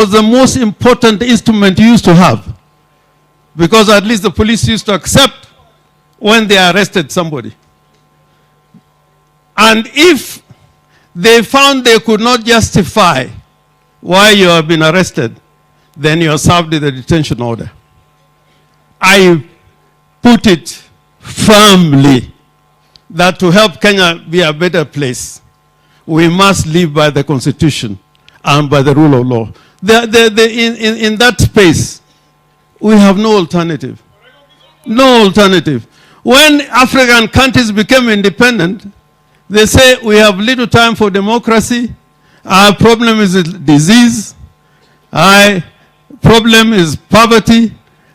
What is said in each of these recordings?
was the most important instrument you used to have, because at least the police used to accept when they arrested somebody. And if they found they could not justify why you have been arrested, then you are served with a detention order. I put it firmly that to help Kenya be a better place, we must live by the Constitution and by the rule of law. In that space, we have no alternative. No alternative. When African countries became independent, they say we have little time for democracy. Our problem is disease. Our problem is poverty.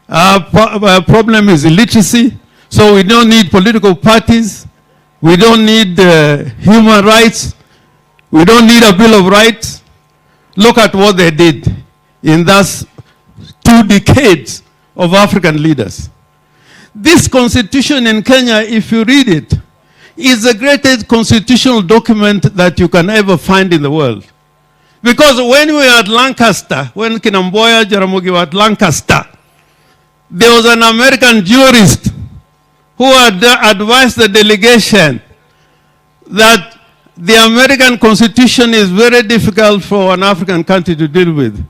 Our problem is illiteracy. So we don't need political parties. We don't need human rights. We don't need a Bill of Rights. Look at what they did in those 2 decades of African leaders. This constitution in Kenya, if you read it, is the greatest constitutional document that you can ever find in the world. Because when we were at Lancaster, when Kinamboya, Jaramogi were at Lancaster, there was an American jurist who had advised the delegation that the American Constitution is very difficult for an African country to deal with.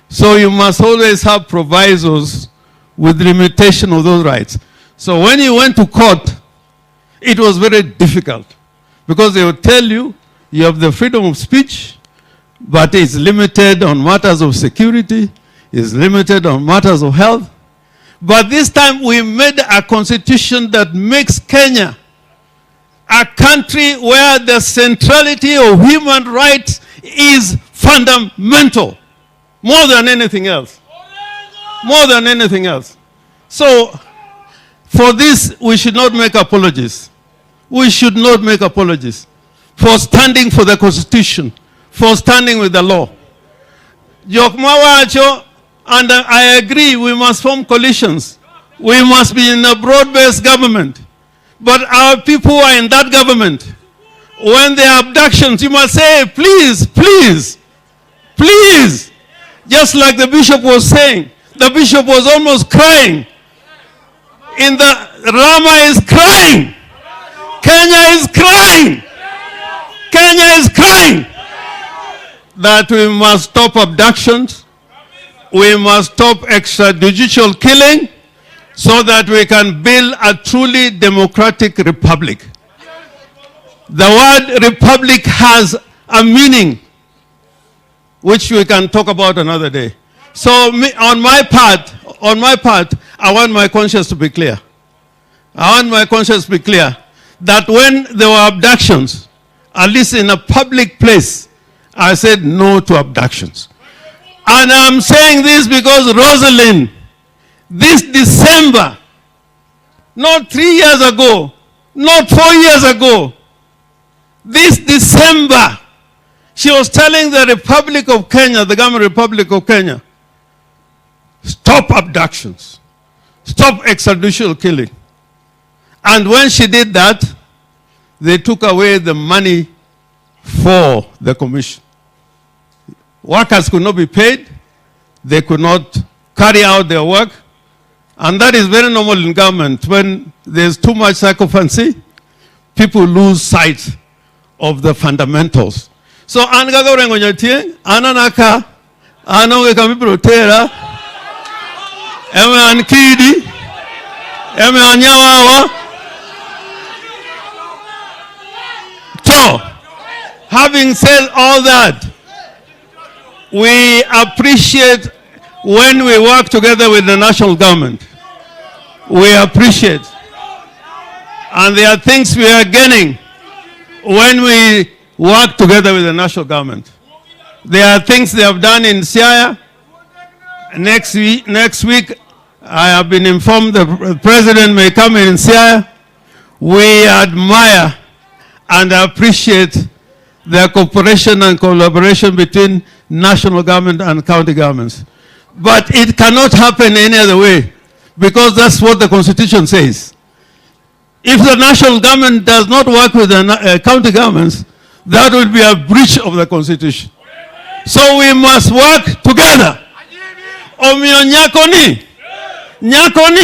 So you must always have provisos with limitation of those rights. So when you went to court, it was very difficult, because they would tell you, you have the freedom of speech, but it's limited on matters of security, it's limited on matters of health. But this time we made a constitution that makes Kenya a country where the centrality of human rights is fundamental, more than anything else. More than anything else. So, for this, we should not make apologies. We should not make apologies for standing for the Constitution, for standing with the law. And I agree, we must form coalitions. We must be in a broad-based government. But our people who are in that government, when there are abductions, you must say, please, please, please. Just like the bishop was saying, the bishop was almost crying. Rama is crying. Kenya is crying. Kenya is crying. That we must stop abductions. We must stop extrajudicial killing so that we can build a truly democratic republic. The word republic has a meaning which we can talk about another day. So on my part, I want my conscience to be clear. I want my conscience to be clear that when there were abductions, at least in a public place, I said no to abductions. And I'm saying this because Rosalind, this December, not 3 years ago, not 4 years ago, this December, she was telling the Republic of Kenya, the government Republic of Kenya, stop abductions, stop extrajudicial killing. And when she did that, they took away the money for the commission. Workers could not be paid. They could not carry out their work. And that is very normal in government. When there's too much sycophancy, people lose sight of the fundamentals. So, angaga Orengo nyatie, ananaka, anonge kamiprotera, eme ankidi, eme anyawawa. So, having said all that, we appreciate when we work together with the national government. We appreciate. And there are things we are gaining when we work together with the national government. There are things they have done in Siaya. Next week, I have been informed the president may come in Siaya. We admire and appreciate the cooperation and collaboration between national government and county governments. But it cannot happen any other way, because that's what the Constitution says. If the national government does not work with the county governments, that will be a breach of the Constitution. So we must work together. Omio nyakoni. Nyakoni.